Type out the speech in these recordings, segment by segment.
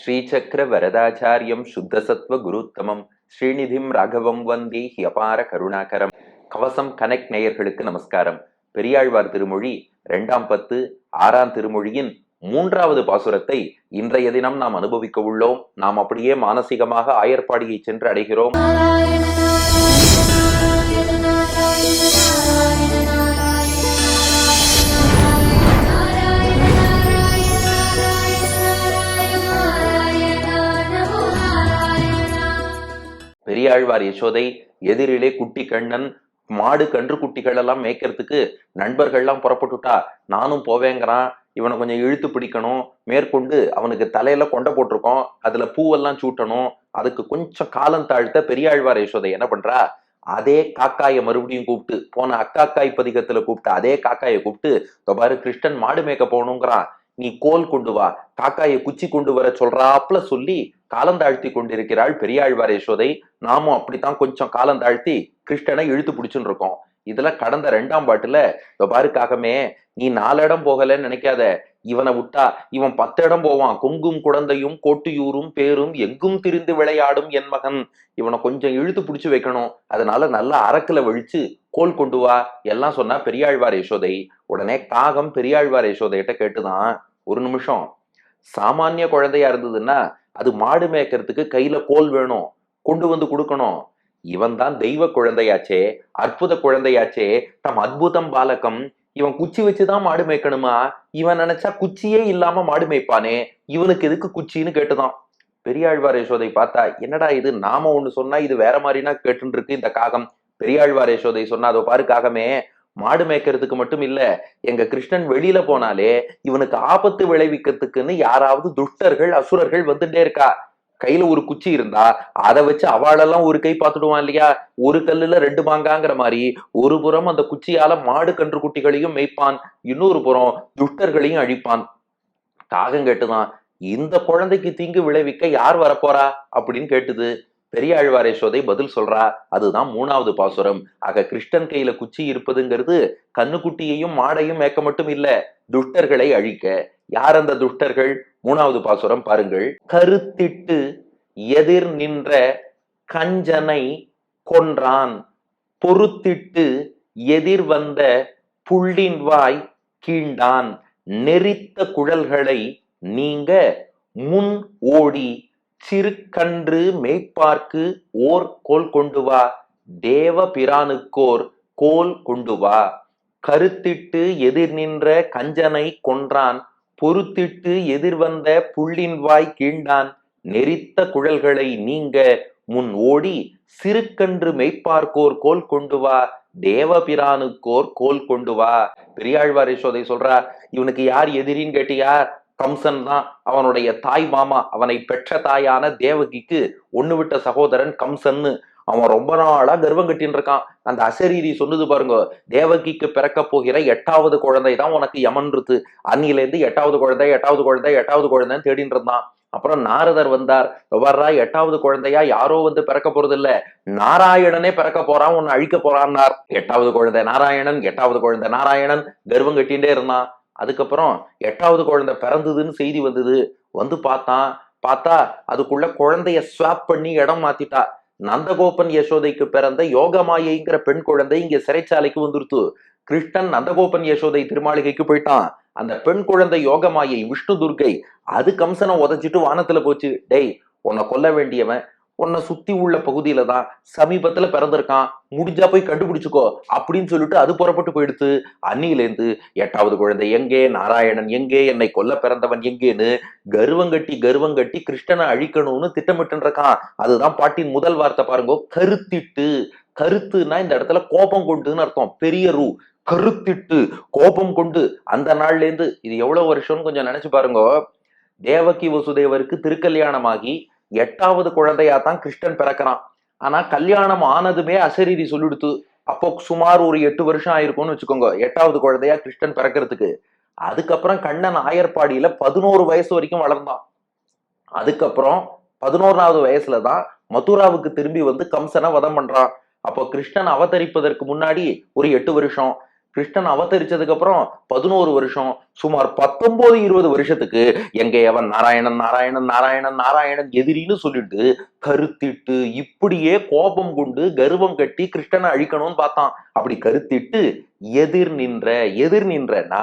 ஸ்ரீசக்கர வரதாச்சாரியம் சுத்தசத்வ குருத்தமம் ஸ்ரீநிதிம் ராகவம் வந்தே ஹியபார கருணாகரம். கவசம் கனெக்ட் நேயர்களுக்கு நமஸ்காரம். பெரியாழ்வார் திருமொழி 2ஆம் பத்து 6ஆம் திருமொழியின் 3வது பாசுரத்தை இன்றைய தினம் நாம் அனுபவிக்க உள்ளோம். நாம் அப்படியே மானசீகமாக ஆயர்பாடியை சென்று அடைகிறோம். பெரியாழ்வார் யசோதை எதிரிலே குட்டி கண்ணன் மாடு கன்று குட்டிகள் எல்லாம் மேய்க்கிறதுக்கு நண்பர்கள்லாம் புறப்பட்டுட்டா. நானும் போவேங்கிறான். இவனை கொஞ்சம் இழுத்து பிடிக்கணும். மேற்கொண்டு அவனுக்கு தலையில கொண்டை போட்டிருக்கோம், அதுல பூவெல்லாம் சூட்டணும். அதுக்கு கொஞ்சம் காலம் தாழ்த்த பெரியாழ்வார் யசோதை என்ன பண்றா, அதே காக்காயை மறுபடியும் கூப்பிட்டு, போன அக்காக்காய் பதிகத்துல கூப்பிட்டு அதே காக்காயை கூப்பிட்டு, பாரு கிருஷ்ணன் மாடு மேய்க்க போகணுங்கிறான், நீ கோல் கொண்டு வா, காக்காயை குச்சி கொண்டு வர சொல்றாப்புல சொல்லி காலந்தாழ்த்தி கொண்டிருக்கிறாள் பெரியாழ்வார் யசோதை. நாமும் அப்படித்தான் கொஞ்சம் காலந்தாழ்த்தி கிருஷ்ணனை இழுத்து பிடிச்சுன்னு இருக்கோம். இதுல கடந்த 2ஆம் பாட்டுல பாருக்காகமே, நீ 4 இடம் போகலன்னு நினைக்காத, இவனை விட்டா இவன் 10 இடம் போவான். கொங்கும் குழந்தையும் கோட்டியூரும் பேரும் எங்கும் திரிந்து விளையாடும் என் மகன். இவனை கொஞ்சம் இழுத்து பிடிச்சு வைக்கணும். அதனால நல்லா அரக்குல வழிச்சு கோல் கொண்டு வா எல்லாம் சொன்னா பெரியாழ்வார் யசோதை. உடனே காகம் பெரியாழ்வார் யசோதையிட்ட கேட்டுதான், ஒரு நிமிஷம், சாமானிய குழந்தையா இருந்ததுன்னா அது மாடு மேய்க்கிறதுக்கு கையில கோல் வேணும், கொண்டு வந்து கொடுக்கணும். இவன் தான் தெய்வ குழந்தையாச்சே, அற்புத குழந்தையாச்சே, தம் அற்புதம் பாலகம். இவன் குச்சி வச்சுதான் மாடு மேய்க்கணுமா? இவன் நினைச்சா குச்சியே இல்லாம மாடு மேய்ப்பானே, இவனுக்கு எதுக்கு குச்சின்னு கேட்டுதான். பெரியாழ்வார் யசோதை பார்த்தா, என்னடா இது, நாம ஒண்ணு சொன்னா இது வேற மாதிரினா கேட்டு இருக்கு இந்த காகம். பெரியாழ்வார் யசோதை சொன்னா, அதோ பாரு காகமே, மாடு மேய்க்கிறதுக்கு மட்டும் இல்ல, எங்க கிருஷ்ணன் வெளியில போனாலே இவனுக்கு ஆபத்து விளைவிக்கிறதுக்குன்னு யாராவது துஷ்டர்கள் அசுரர்கள் வந்துட்டே இருக்கா. கையில ஒரு குச்சி இருந்தா அதை வச்சு அவளெல்லாம் ஒரு கை பார்த்துடுவான் இல்லையா, ஒரு கல்லுல 2 மாங்காங்கிற மாதிரி. ஒரு புறம் அந்த குச்சியால மாடு கன்று குட்டிகளையும் மேய்ப்பான், இன்னொரு புறம் துஷ்டர்களையும் அழிப்பான். காகம் கேட்டுதான், இந்த குழந்தைக்கு தீங்கு விளைவிக்க யார் வரப்போறா அப்படின்னு கேட்டுது. பெரியாழ்வார் யசோதை பதில் சொல்றா. அதுதான் 3வது பாசுரம். ஆக கிருஷ்ணன் கையில குச்சி இருப்பதுங்கிறது கண்ணுக்குட்டியையும் மாடையும் மேய்க்க மட்டும் இல்ல, துஷ்டர்களை அழிக்க. யார் அந்த துஷ்டர்கள்? 3வது பாசுரம் பாருங்கள். கருத்திட்டு எதிர் நின்ற கஞ்சனை கொன்றான், பொறுத்திட்டு எதிர் வந்த புள்ளின் வாய் கீண்டான், நெறித்த குழல்களை நீங்க முன் ஓடி சிறுகன்று மேய்ப்பார்க்கு ஓர் கோல் கொண்டு வா, தேவ பிரானுக்கோர் கோல் கொண்டு வா. கருத்திட்டு எதிர் நின்ற கஞ்சனை கொன்றான், பொறுத்திட்டு எதிர் வந்த புள்ளின் வாய் கீண்டான், நெறித்த குழல்களை நீங்க முன் ஓடி சிறுகன்று மேய்ப்பார்க்கோர் கோல் கொண்டு வா, தேவ பிரானுக்கோர் கோல் கொண்டு வா. பெரியாழ்வார் யசோதை சொல்றா, இவனுக்கு யார் எதிரின்னு கேட்டியா? கம்சன் தான். அவனுடைய தாய் மாமா, அவனை பெற்ற தாயான தேவகிக்கு ஒண்ணு விட்ட சகோதரன் கம்சன்னு. அவன் ரொம்ப நாளா கர்வம் கட்டின்னு இருக்கான். அந்த அசரீரி சொன்னது பாருங்க, தேவகிக்கு பிறக்க போகிற 8வது குழந்தை தான் உனக்கு யமன்றது. அன்னில இருந்து 8வது குழந்தை 8வது குழந்தை 8வது குழந்தைன்னு தேடின்னு இருந்தான். அப்புறம் நாரதர் வந்தார். வர்றா, 8வது குழந்தையா யாரோ வந்து பிறக்க போறது இல்ல, நாராயணனே பிறக்க போறான், உன்னை அழிக்க போறான்னார். 8வது குழந்தை நாராயணன், 8வது குழந்தை நாராயணன், கர்வம் கட்டின்ண்டே இருந்தான். அதுக்கப்புறம் 8வது குழந்தை பிறந்ததுன்னு செய்தி வந்தது. வந்து பார்த்தா அதுக்குள்ள குழந்தைய ஸ்வாப் பண்ணி இடம் மாத்திட்டா. நந்தகோபன் யசோதைக்கு பிறந்த யோகமாயைங்கிற பெண் குழந்தை இங்க சிறைச்சாலைக்கு வந்துருத்து. கிருஷ்ணன் நந்தகோபன் யசோதை திருமாளிகைக்கு போயிட்டான். அந்த பெண் குழந்தை யோகமாயை விஷ்ணு துர்கை, அது கம்சனை உதைச்சிட்டு வானத்துல போச்சு. டேய், உன்னை கொல்ல வேண்டியவன் உன்னை சுத்தி உள்ள பகுதியில தான் சமீபத்துல பிறந்திருக்கான், முடிஞ்சா போய் கண்டுபிடிச்சுக்கோ அப்படின்னு சொல்லிட்டு அது புறப்பட்டு போயிடுத்து. அன்னியிலேருந்து 8வது குழந்தை எங்கே, நாராயணன் எங்கே, என்னை கொல்ல பிறந்தவன் எங்கேன்னு கர்வங்கட்டி கிருஷ்ணனை அழிக்கணும்னு திட்டமிட்டு இருக்கான். அதுதான் பாட்டின் முதல் வார்த்தை பாருங்க, கருத்திட்டு. கருத்துன்னா இந்த இடத்துல கோபம் கொண்டுன்னு அர்த்தம். பெரிய ரூ, கருத்திட்டு கோபம் கொண்டு. அந்த நாள்ல இருந்து, இது எவ்வளவு வருஷம்னு கொஞ்சம் நினைச்சு பாருங்க. தேவகி வசுதேவருக்கு திருக்கல்யாணமாகி 8வது குழந்தையா தான் கிருஷ்ணன் பிறக்கிறான். ஆனா கல்யாணம் ஆனதுமே அசரீரி சொல்லிடுத்து. அப்போ சுமார் ஒரு 8 வருஷம் ஆயிருக்கும்னு வச்சுக்கோங்க 8வது குழந்தையா கிருஷ்ணன் பிறக்கிறதுக்கு. அதுக்கப்புறம் கண்ணன் ஆயர்பாடியில 11 வயசு வரைக்கும் வளர்ந்தான். அதுக்கப்புறம் 11வது வயசுலதான் மதுராவுக்கு திரும்பி வந்து கம்சனை வதம் பண்றான். அப்போ கிருஷ்ணன் அவதரிப்பதற்கு முன்னாடி ஒரு 8 வருஷம், கிருஷ்ணன் அவதரிச்சதுக்கு அப்புறம் 11 வருஷம், சுமார் 19-20 வருஷத்துக்கு எங்க அவன் நாராயணன் நாராயணன் நாராயணன் நாராயணன் எதிரின்னு சொல்லிட்டு கருத்திட்டு இப்படியே கோபம் கொண்டு கர்வம் கட்டி கிருஷ்ணனை அழிக்கணும்னு பார்த்தான். அப்படி கருத்திட்டு எதிர் நின்றனா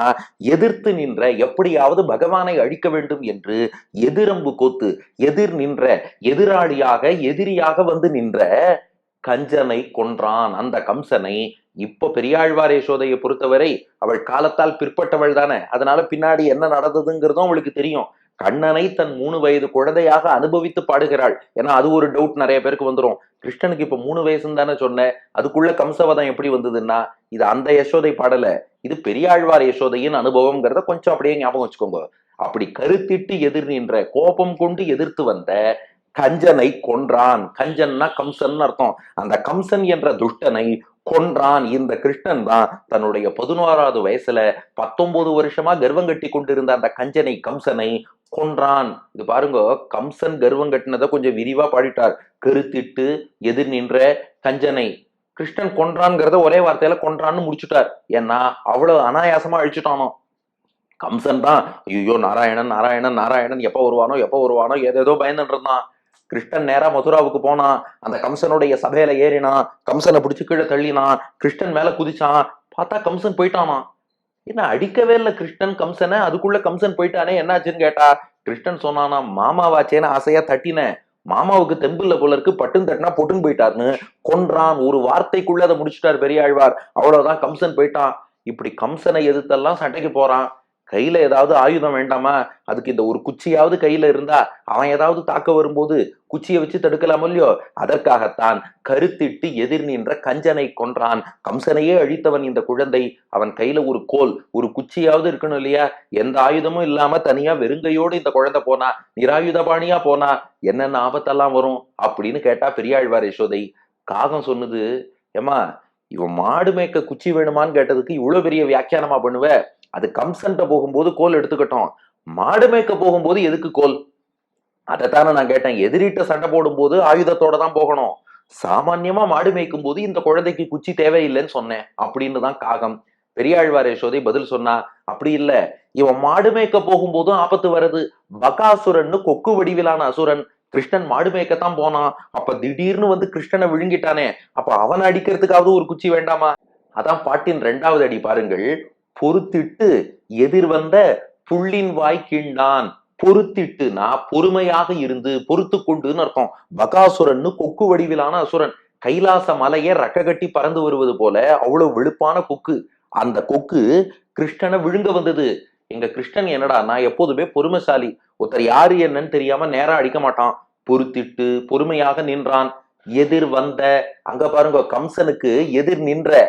எதிர்த்து நின்ற, எப்படியாவது பகவானை அழிக்க வேண்டும் என்று எதிரம்பு கோத்து எதிர் நின்ற, எதிரியாக வந்து நின்ற கஞ்சனை கொன்றான். அந்த கம்சனை இப்ப பெரியாழ்வார் யசோதையை பொறுத்தவரை அவள் காலத்தால் பிற்பட்டவள் தானே, அதனால பின்னாடி என்ன நடந்ததுங்கிறதும் அவளுக்கு தெரியும். கண்ணனை தன் 3 வயது குழந்தையாக அனுபவித்து பாடுகிறாள். ஏன்னா அது ஒரு டவுட் நிறைய பேருக்கு வந்துடும். கிருஷ்ணனுக்கு இப்ப 3 வயசுன்னு தானே சொன்னேன், அதுக்குள்ள கம்சவதம் எப்படி வந்ததுன்னா இது அந்த யசோதை பாடல, இது பெரியாழ்வார் யசோதையின் அனுபவம்ங்கிறத கொஞ்சம் அப்படியே ஞாபகம் வச்சுக்கோங்க. அப்படி கருத்திட்டு எதிர் நின்ற, கோபம் கொண்டு எதிர்த்து வந்த கஞ்சனை கொன்றான். கஞ்சன்னா கம்சன் அர்த்தம். அந்த கம்சன் என்ற துஷ்டனை கொன்றான். இந்த கிருஷ்ணன் தான் தன்னுடைய 11வது வயசுல 19 வருஷமா கர்வம் கட்டி கொண்டிருந்த அந்த கம்சனை கொன்றான். இது பாருங்க, கம்சன் கர்வம் கட்டினதை கொஞ்சம் விரிவா பாடிட்டார். கருத்திட்டு எதிர் நின்ற கஞ்சனை கிருஷ்ணன் கொன்றான்ங்கிறத ஒரே வார்த்தையில கொன்றான்னு முடிச்சுட்டார். ஏன்னா அவ்வளவு அனாயாசமா அழிச்சுட்டானோ. கம்சன் தான் ஐயோ நாராயணன் நாராயணன் நாராயணன் எப்ப வருவானோ ஏதேதோ பயந்துட்டு இருந்தான். கிருஷ்ணன் நேரா மதுராவுக்கு போனான். அந்த கம்சனுடைய சபையில ஏறினான். கம்சனை பிடிச்சு கீழே தள்ளினான். கிருஷ்ணன் மேல குதிச்சான். பார்த்தா கம்சன் போயிட்டானா. என்ன அடிக்கவே இல்லை கிருஷ்ணன் கம்சனை, அதுக்குள்ள கம்சன் போயிட்டானே என்னாச்சுன்னு கேட்டா கிருஷ்ணன் சொன்னானா, மாமாவாச்சேன்னு ஆசையா தட்டினேன், மாமாவுக்கு தெம்பில்ல போல இருக்கு, பட்டுன்னு தட்டினா பொட்டுன்னு போயிட்டாருன்னு கொன்றான். ஒரு வார்த்தைக்குள்ள அதை முடிச்சுட்டார் பெரியாழ்வார். அவ்வளவுதான், கம்சன் போயிட்டான். இப்படி கம்சனை எதிர்த்தெல்லாம் சண்டைக்கு போறான். கையில ஏதாவது ஆயுதம் வேண்டாமா, அதுக்கு இந்த ஒரு குச்சியாவது கையில இருந்தா அவன் ஏதாவது தாக்க வரும்போது குச்சியை வச்சு தடுக்கலாம் இல்லையோ, அதற்காகத்தான் கருத்திட்டு எதிர் நின்ற கஞ்சனை கொன்றான். கம்சனையே அழித்தவன் இந்த குழந்தை. அவன் கையில ஒரு கோல், ஒரு குச்சியாவது இருக்கணும் இல்லையா, எந்த ஆயுதமும் இல்லாம தனியா வெறுங்கையோடு இந்த குழந்தை போனா, நிராயுதபாணியா போனா என்னென்ன ஆபத்தெல்லாம் வரும் அப்படின்னு கேட்டா பெரியாழ்வார் யசோதை. காகம் சொன்னது, ஏமா இவன் மாடு மேய்க்க குச்சி வேணுமான்னு கேட்டதுக்கு இவ்வளவு பெரிய வியாக்கியானமா பண்ணுவ, அது கம்சன்ட்ட போகும்போது கோல் எடுத்துக்கிட்டோம், மாடு மேய்க்க போகும்போது எதுக்கு கோல்? அதைத்தானே நான் கேட்டேன். எதிரிட்ட சண்டை போடும் போது ஆயுதத்தோட தான் போகணும், சாமான்யமா மாடு மேய்க்கும் போது இந்த குழந்தைக்கு குச்சி தேவையில்லைன்னு சொன்னேன் அப்படின்னு தான் காகம். பெரியாழ்வார் யசோதை பதில் சொன்னா, அப்படி இல்ல, இவன் மாடு மேய்க்க போகும்போதும் ஆபத்து வருது. பகாசுரன்னு கொக்கு வடிவிலான அசுரன், கிருஷ்ணன் மாடு மேய்க்கத்தான் போனான். அப்ப திடீர்னு வந்து கிருஷ்ணனை விழுங்கிட்டானே, அப்ப அவனை அடிக்கிறதுக்காவது ஒரு குச்சி வேண்டாமா? அதான் பாட்டின் 2வது அடி பாருங்கள். பொறுத்திட்டு எதிர் வந்த புள்ளின் வாய் கீண்டான். பொறுத்திட்டுனா பொறுமையாக இருந்து, பொறுத்து கொண்டுன்னு அர்த்தம். பகாசுரன்னு கொக்கு வடிவிலான அசுரன், கைலாச மலையை ரெக்க கட்டி பறந்து வருவது போல அவ்வளவு வெளுப்பான கொக்கு. அந்த கொக்கு கிருஷ்ணனை விழுங்க வந்தது. எங்க கிருஷ்ணன் என்னடா, நான் எப்போதுமே பொறுமைசாலி, ஒருத்தர் யாரு என்னன்னு தெரியாம நேரா அடிக்க மாட்டான். பொறுத்திட்டு பொறுமையாக நின்றான். எதிர் வந்த, அங்க பாருங்க, கம்சனுக்கு எதிர் நின்ற,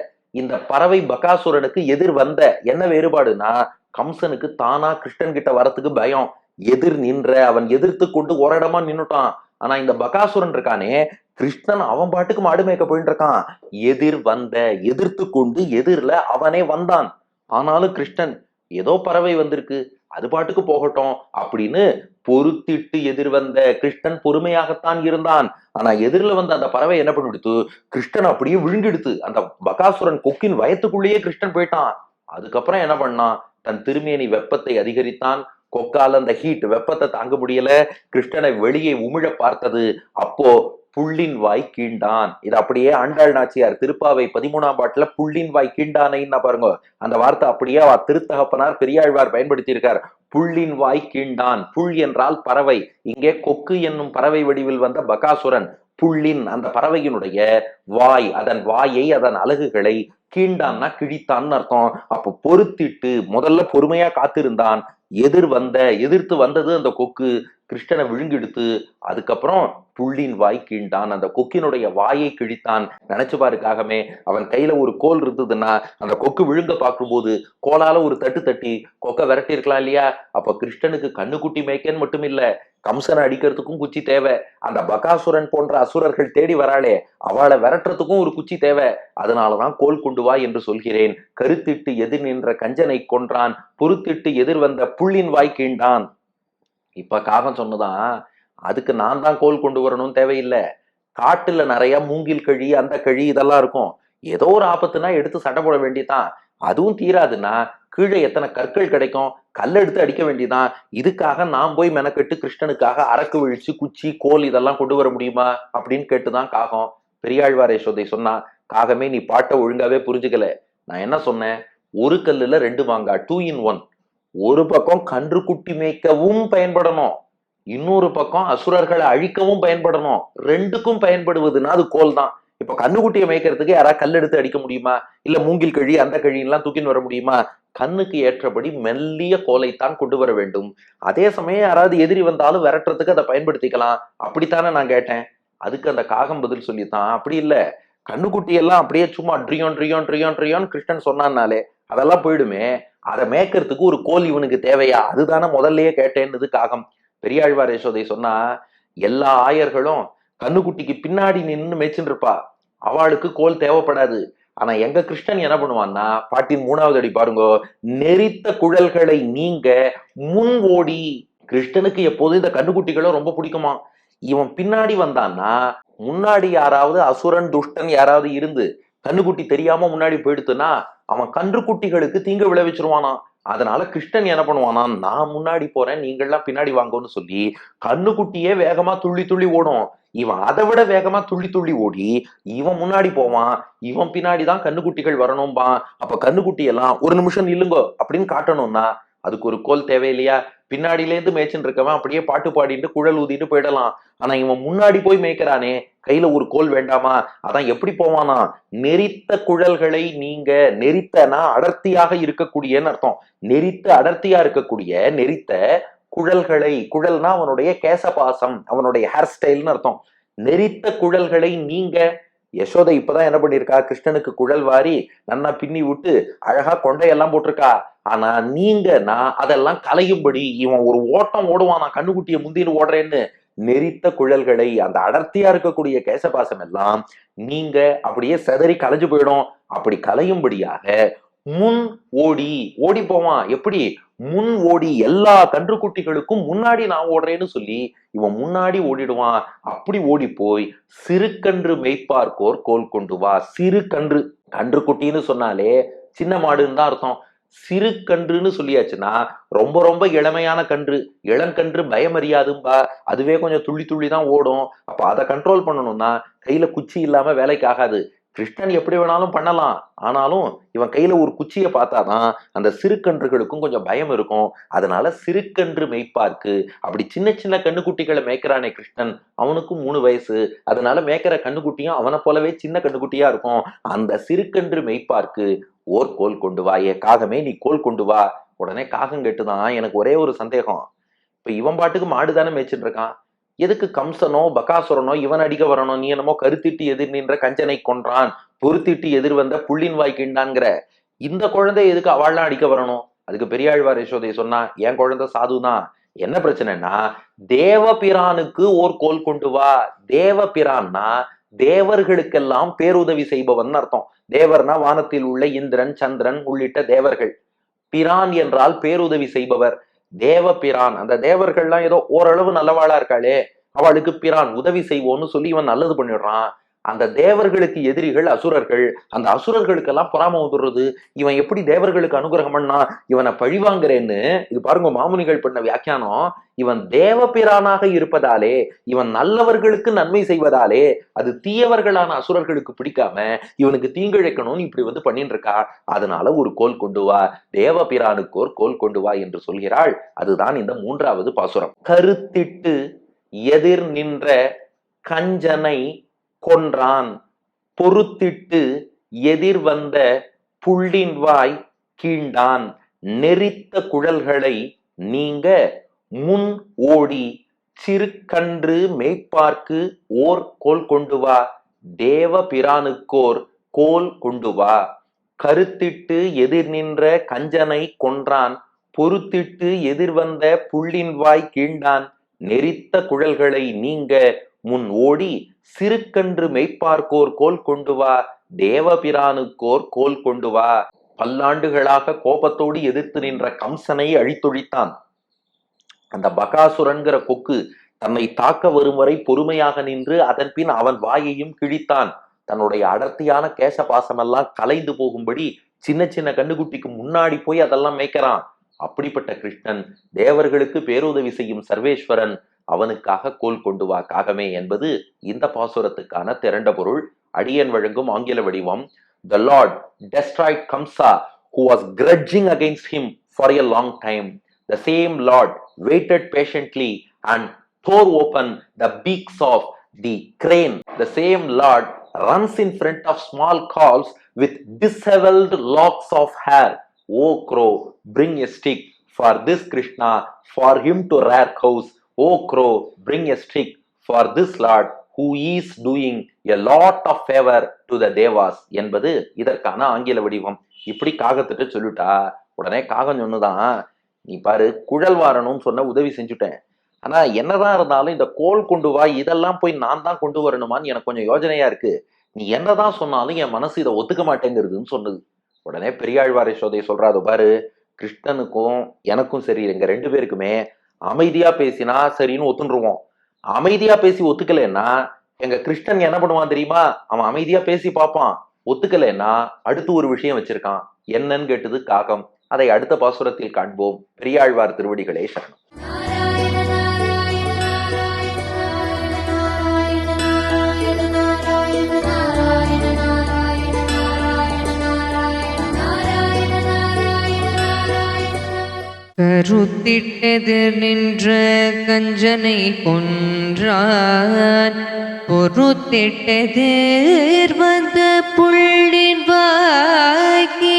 இந்த பறவை பகாசுரனுக்கு எதிர் வந்த. என்ன வேறுபாடுனா, கம்சனுக்கு தானா கிருஷ்ணன் கிட்ட வரத்துக்கு பயம். எதிர் நின்ற, அவன் எதிர்த்து கொண்டு ஒரு இடமா நின்னுட்டான். ஆனா இந்த பகாசுரன் இருக்கானே, கிருஷ்ணன் அவன் பாட்டுக்கு மாடு மேய்க்க போயிட்டு இருக்கான். எதிர் வந்த, எதிர்த்து கொண்டு எதிர்ல அவனே வந்தான். ஆனாலும் கிருஷ்ணன், ஏதோ பறவை வந்திருக்கு, அது பாட்டுக்கு போகட்டும் அப்படின்னு பொறுத்திட்டு எதிர் வந்த கிருஷ்ணன் பொறுமையாகத்தான் இருந்தான். ஆனா எதிரில வந்த அந்த பறவை என்ன பண்ணிடுத்து, கிருஷ்ணன் அப்படியே விழுங்கிடுத்து. அந்த பகாசுரன் கொக்கின் வயத்துக்குள்ளேயே கிருஷ்ணன் போயிட்டான். அதுக்கப்புறம் என்ன பண்ணான், தன் திருமேனி வெப்பத்தை அதிகரித்தான். கொக்கால அந்த ஹீட் வெப்பத்தை தாங்க முடியல, கிருஷ்ணனை வெளியே உமிழ பார்த்தது. அப்போ புள்ளின் வாய் கீண்டான். இது அப்படியே ஆண்டாள் நாச்சியார் திருப்பாவை 13ஆம் பாட்டுல புள்ளின் வாய் கீண்டானைன்னா பாருங்க, அந்த வார்த்தை அப்படியே திருத்தகப்பனார் பெரியாழ்வார் பயன்படுத்தி இருக்கார். புள்ளின் வாய் கீண்டான். புள் என்றால் பறவை, இங்கே கொக்கு என்னும் பறவை வடிவில் வந்த பகாசுரன். புள்ளின், அந்த பறவையினுடைய வாய், அதன் வாயை, அதன் அலகுகளை கீண்டான்னா கிழித்தான்னு அர்த்தம். அப்ப பொறுத்திட்டு முதல்ல பொறுமையா காத்திருந்தான். எதிர்த்து வந்தது அந்த கொக்கு, கிருஷ்ணனை விழுங்கெடுத்து. அதுக்கப்புறம் புள்ளின் வாய் கீண்டான், அந்த கொக்கினுடைய வாயை கிழித்தான். நினைச்சு பாருக்காகமே, அவன் கையில ஒரு கோல் இருந்ததுன்னா அந்த கொக்கு விழுங்க பார்க்கும்போது கோலால ஒரு தட்டு தட்டி கொக்க விரட்டி இருக்கலாம் இல்லையா? அப்ப கிருஷ்ணனுக்கு கண்ணுக்குட்டி மேய்க்கன்னு மட்டும் இல்ல, கம்சனை அடிக்கிறதுக்கும் குச்சி தேவை. அந்த பகாசுரன் போன்ற அசுரர்கள் தேடி வராளே, அவளை விரட்டுறதுக்கும் ஒரு குச்சி தேவை. அதனாலதான் கோல் கொண்டு வா என்று சொல்கிறேன். கருத்திட்டு எதிர் நின்ற கஞ்சனை கொன்றான், பொறுத்திட்டு எதிர் வந்த புள்ளின் வாய் கீண்டான். இப்ப காகம் சொன்னதான், அதுக்கு நான் தான் கோல் கொண்டு வரணும்னு தேவையில்லை. காட்டுல நிறைய மூங்கில் கழி, அந்த கழி இதெல்லாம் இருக்கும். ஏதோ ஒரு ஆபத்துனா எடுத்து சண்டை போட வேண்டியதான். அதுவும் தீராதுன்னா கீழே எத்தனை கற்கள் கிடைக்கும், கல் எடுத்து அடிக்க வேண்டியதான். இதுக்காக நான் போய் மெனக்கெட்டு கிருஷ்ணனுக்காக அரக்கு விழிச்சு குச்சி கோல் இதெல்லாம் கொண்டு வர முடியுமா அப்படின்னு கேட்டுதான் காகம். பெரியாழ்வார் யசோதை சொன்னா, காகமே நீ பாட்டை ஒழுங்காவே புரிஞ்சுக்கல. நான் என்ன சொன்னேன், ஒரு கல்லுல ரெண்டு மாங்காய், 2 in 1. ஒரு பக்கம் கன்று குட்டி மேய்க்கவும் பயன்படணும், இன்னொரு பக்கம் அசுரர்களை அழிக்கவும் பயன்படணும். ரெண்டுக்கும் பயன்படுவதுன்னா அது கோல் தான். இப்ப கண்ணுக்குட்டியை மேய்க்கிறதுக்கு யாராவது கல் எடுத்து அடிக்க முடியுமா, இல்ல மூங்கில் கழி அந்த கழியெல்லாம் தூக்கின்னு வர முடியுமா? கண்ணுக்கு ஏற்றபடி மெல்லிய கோலைத்தான் கொண்டு வர வேண்டும். அதே சமயம் யாராவது எதிரி வந்தாலும் விரட்டுறதுக்கு அதை பயன்படுத்திக்கலாம். அப்படித்தானே நான் கேட்டேன். அதுக்கு அந்த காகம் பதில் சொல்லித்தான், அப்படி இல்ல, கண்ணுக்குட்டி எல்லாம் அப்படியே சும்மா ட்ரியோன் ட்ரியோன் ட்ரியோன் ட்ரியோன் கிருஷ்ணன் சொன்னான்னாலே அதெல்லாம் போயிடுமே, அதை மேய்க்கிறதுக்கு ஒரு கோல் இவனுக்கு தேவையா? அதுதானே முதல்லயே கேட்டேன்னு காகம். பெரியாழ்வார் யசோதை சொன்னா, எல்லா ஆயர்களும் கண்ணுக்குட்டிக்கு பின்னாடி நின்று மேய்ச்சின்னு இருப்பா, அவளுக்கு கோல் தேவைப்படாது. ஆனா எங்க கிருஷ்ணன் என்ன பண்ணுவான்னா, பாட்டின் 3வது அடி பாருங்க, நெறித்த குழல்களை நீங்க முன் ஓடி. கிருஷ்ணனுக்கு எப்போதும் இந்த கண்ணுக்குட்டிகளும் ரொம்ப பிடிக்குமா. இவன் பின்னாடி வந்தான்னா, முன்னாடி யாராவது அசுரன் துஷ்டன் யாராவது இருந்து கண்ணுக்குட்டி தெரியாம முன்னாடி போயிடுத்துன்னா அவன் கன்றுக்குட்டிகளுக்கு தீங்கு விளைவிச்சிருவானா. அதனால கிருஷ்ணன் என்ன பண்ணுவானா, நான் முன்னாடி போறேன், நீங்கள்லாம் பின்னாடி வாங்கன்னு சொல்லி கண்ணுக்குட்டியே வேகமா துள்ளி துள்ளி ஓடும். இவன் அதை விட வேகமா துள்ளி துள்ளி ஓடி இவன் முன்னாடி போவான், இவன் பின்னாடிதான் கண்ணுக்குட்டிகள் வரணும்பா. அப்ப கண்ணுக்குட்டி எல்லாம் ஒரு நிமிஷம் நில்லுங்கோ அப்படின்னு காட்டணும்னா அதுக்கு ஒரு கோல் தேவையில்லையா? பின்னாடியில இருந்து மேய்ச்சின்னு இருக்கவன் அப்படியே பாட்டு பாடிட்டு குழல் ஊதிட்டு போயிடலாம். ஆனா இவன் முன்னாடி போய் மேய்க்கிறானே, கையில ஒரு கோல் வேண்டாமா? அதான் எப்படி போவானா, நெறித்த குழல்களை நீங்க, நெறித்தனா அடர்த்தியாக இருக்கக்கூடியன்னு அர்த்தம். நெறித்த அடர்த்தியா இருக்கக்கூடிய நெறித்த குழல்களை, குழல்னா அவனுடைய கேசபாசம், அவனுடைய ஹேர் ஸ்டைல்னு அர்த்தம். நெறித்த குழல்களை நீங்க. யசோதை இப்பதான் என்ன பண்ணிருக்கா, கிருஷ்ணனுக்கு குழல் வாரி நன்னா பின்னி விட்டு அழகா கொண்டையெல்லாம் போட்டிருக்கா. ஆனா நீங்க நான் அதெல்லாம் கலையும்படி இவன் ஒரு ஓட்டம் ஓடுவான், நான் கண்ணுக்குட்டியை முந்தின்னு ஓடுறேன்னு. நெறித்த குழல்களை, அந்த அடர்த்தியா இருக்கக்கூடிய கேசபாசம் எல்லாம் நீங்க அப்படியே செதறி கலைஞ்சு போயிடும். அப்படி கலையும்படியாக முன் ஓடி, ஓடி போவான். எப்படி? முன் ஓடி, எல்லா கன்றுக்குட்டிகளுக்கும் முன்னாடி நான் ஓடுறேன்னு சொல்லி இவன் முன்னாடி ஓடிடுவான். அப்படி ஓடி போய் சிறுகன்று மெய்ப்பார்க்கோர் கோல் கொண்டு வா. சிறு கன்று, கன்றுக்குட்டின்னு சொன்னாலே சின்ன மாடுன்னு தான் அர்த்தம். சிறு கன்றுன்னு சொல்லியாச்சுன்னா ரொம்ப ரொம்ப இளமையான கன்று. இளங்கன்று பயமறியாதும்பா, அதுவே கொஞ்சம் துள்ளி துள்ளி தான் ஓடும். அப்ப அதை கண்ட்ரோல் பண்ணணும்னா கையில குச்சி இல்லாம வேலைக்கு ஆகாது. கிருஷ்ணன் எப்படி வேணாலும் பண்ணலாம், ஆனாலும் இவன் கையில ஒரு குச்சியை பார்த்தாதான் அந்த சிறுகன்றுகளுக்கும் கொஞ்சம் பயம் இருக்கும். அதனால சிறுகன்று மெய்ப்பார்க்கு. அப்படி சின்ன சின்ன கண்ணுக்குட்டிகளை மேய்க்கிறானே கிருஷ்ணன், அவனுக்கும் 3 வயசு. அதனால மேய்க்கிற கண்ணுக்குட்டியும் அவனை போலவே சின்ன கண்ணுக்குட்டியா இருக்கும். அந்த சிறுகன்று மெய்ப்பார்க்கு ஓர் கோல் கொண்டு வா. ஏ காகமே நீ கோல் கொண்டு வா. உடனே காகம் கேட்டுதான், எனக்கு ஒரே ஒரு சந்தேகம். இப்ப இவன் பாட்டுக்கு மாடுதானே மேய்ச்சிட்டு இருக்கான், எதுக்கு கம்சனோ பகாசுரனோ இவன் அடிக்க வரணும்? நீ என்னமோ கருத்திட்டு எதிர் நின்ற கஞ்சனை கொன்றான், பொறுத்திட்டு எதிர் வந்த புள்ளின் வாய் கிண்டான்ங்கிற, இந்த குழந்தை எதுக்கு அவள்லாம் அடிக்க வரணும்? அதுக்கு பெரியாழ்வார் யசோதை சொன்னா, என் குழந்தை சாதுதான். என்ன பிரச்சனைனா, தேவபிரானுக்கு ஓர் கோல் கொண்டு வா. தேவபிரான்னா தேவர்களுக்கெல்லாம் பேருதவி செய்பவன் அர்த்தம். தேவர்னா வானத்தில் உள்ள இந்திரன் சந்திரன் உள்ளிட்ட தேவர்கள். பிரான் என்றால் பேருதவி செய்பவர். தேவ பிரான், அந்த தேவர்கள்லாம் ஏதோ ஓரளவு நல்லவாளா இருக்காளே, அவளுக்கு பிரான் உதவி செய்வோன்னு சொல்லி இவன் நல்லது பண்ணிடுறான். அந்த தேவர்களுக்கு எதிரிகள் அசுரர்கள். அந்த அசுரர்களுக்கெல்லாம் பொறாம வந்துடுறது. இவன் எப்படி தேவர்களுக்கு அனுகிரகம் பண்ணா, இவனை பழிவாங்கிறேன்னு. இது பாருங்க மாமுனிகள் பண்ண வியாக்கியானம். இவன் தேவ பிரானாக இருப்பதாலே, இவன் நல்லவர்களுக்கு நன்மை செய்வதாலே அது தீயவர்களான அசுரர்களுக்கு பிடிக்காம இவனுக்கு தீங்கிழைக்கணும்னு இப்படி வந்து பண்ணிட்டு இருக்கா. அதனால ஒரு கோல் கொண்டு வா, தேவ பிரானுக்கு ஒரு கோல் கொண்டு வா என்று சொல்கிறாள். அதுதான் இந்த 3வது பாசுரம். கருத்திட்டு எதிர் நின்ற கஞ்சனை கொன்றான், பொறுத்திட்டு எதிர் வந்த புள்ளின் வாய் கீண்டான், நெறித்த குழல்களை நீங்க முன் ஓடி சிறுகன்று மெய்ப்பார்க்கு ஓர் கோல் கொண்டு வா. தேவ பிரானுக்கோர் கோல் கொண்டு வா. கருத்திட்டு எதிர் நின்ற கஞ்சனை கொன்றான், பொறுத்திட்டு எதிர் வந்த புள்ளின் வாய் கீண்டான், நெறித்த குழல்களை நீங்க முன் ஓடி சிறுகன்று மெய்ப்பார்க்கோர் கோல் கொண்டு வா. தேவபிரானுக்கோர் கோல் கொண்டு வா. பல்லாண்டுகளாக கோபத்தோடு எதிர்த்து நின்ற கம்சனை அழித்தொழித்தான். அந்த பகாசுரன்கிற கொக்கு தன்னை தாக்க வரும் வரை பொறுமையாக நின்று அதன் பின் அவன் வாயையும் கிழித்தான். தன்னுடைய அடர்த்தியான கேசபாசமெல்லாம் கலைந்து போகும்படி சின்ன சின்ன கண்ணுக்குட்டிக்கு முன்னாடி போய் அதெல்லாம் மேய்க்கிறான். அப்படிப்பட்ட கிருஷ்ணன் தேவர்களுக்கு பேருதவி செய்யும் சர்வேஸ்வரன், அவனுக்காக கோல் கொண்டு வா காகமே என்பது இந்த பாசுரத்துக்கான திரண்ட பொருள். அடியன் வழங்கும் ஆங்கில வடிவம். The Lord destroyed Kamsa, who was grudging against him for a long time. The same Lord waited patiently and tore open the beaks of the crane. The same Lord runs in front of small calves with disheveled locks of hair. O crow, bring a stick for this Krishna, for him to rear cows. O crow, bring a stick for this Lord, who is doing a lot of favor to the devas என்பது இதற்கான ஆங்கில வடிவம். இப்படி காகத்திட்ட சொல்லிட்டா உடனே காகம் சொன்னுதான், நீ பாரு குழல் வாரணும்னு சொன்ன உதவி செஞ்சுட்டேன், ஆனா என்னதான் இருந்தாலும் இந்த கோல் கொண்டு வா இதெல்லாம் போய் நான் தான் கொண்டு வரணுமான்னு எனக்கு கொஞ்சம் யோஜனையா இருக்கு. நீ என்னதான் சொன்னாலும் என் மனசு இதை ஒத்துக்க மாட்டேங்கிறதுன்னு சொன்னது. உடனே பெரியாழ்வார் யசோதை சொல்றாது, பாரு கிருஷ்ணனுக்கும் எனக்கும் சரி, எங்க 2 பேருக்குமே அமைதியா பேசினா சரின்னு ஒத்துருவோம். அமைதியா பேசி ஒத்துக்கலைன்னா எங்க கிருஷ்ணன் என்ன பண்ணுவான் தெரியுமா? அவன் அமைதியா பேசி பார்ப்பான், ஒத்துக்கலைன்னா அடுத்து ஒரு விஷயம் வச்சிருக்கான். என்னன்னு கேட்டது காகம். அதை அடுத்த பாசுரத்தில் காண்போம். பெரியாழ்வார் திருவடிகளே சரணம். கருத்திட்டெதிர் நின்ற கஞ்சனை கொன்றான், பொறுத்திட்டெதிர் வந்த புள்ளின் வாய்க்கீண்டான்.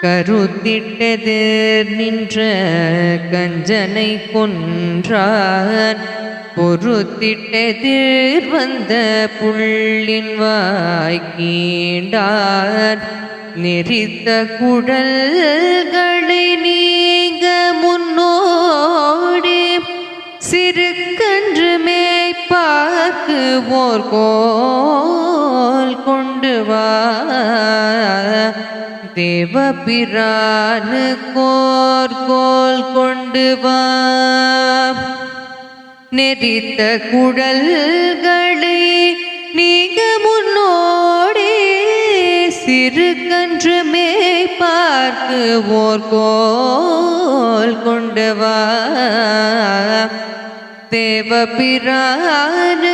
கருத்திட்டெதிர் நின்ற கஞ்சனை கொன்றான், பொறுத்திட்டெதிர் வந்த புள்ளின் வாய்க்கீண்டான். நெறித்த குடல்களை நீங்க முன்னோடி சிறுகன்று மேய்ப்பார்க்கு ஓர் கோல் கொண்டு வா. தேவபிரானு கோர் கோல் கொண்டு வா. நெறித்த குடல்களை நீங்க முன்னோடி சிறுகன்று மேய்ப்பார்க்கு ஓர் கோல் கொண்டு வா. தேவபிரானு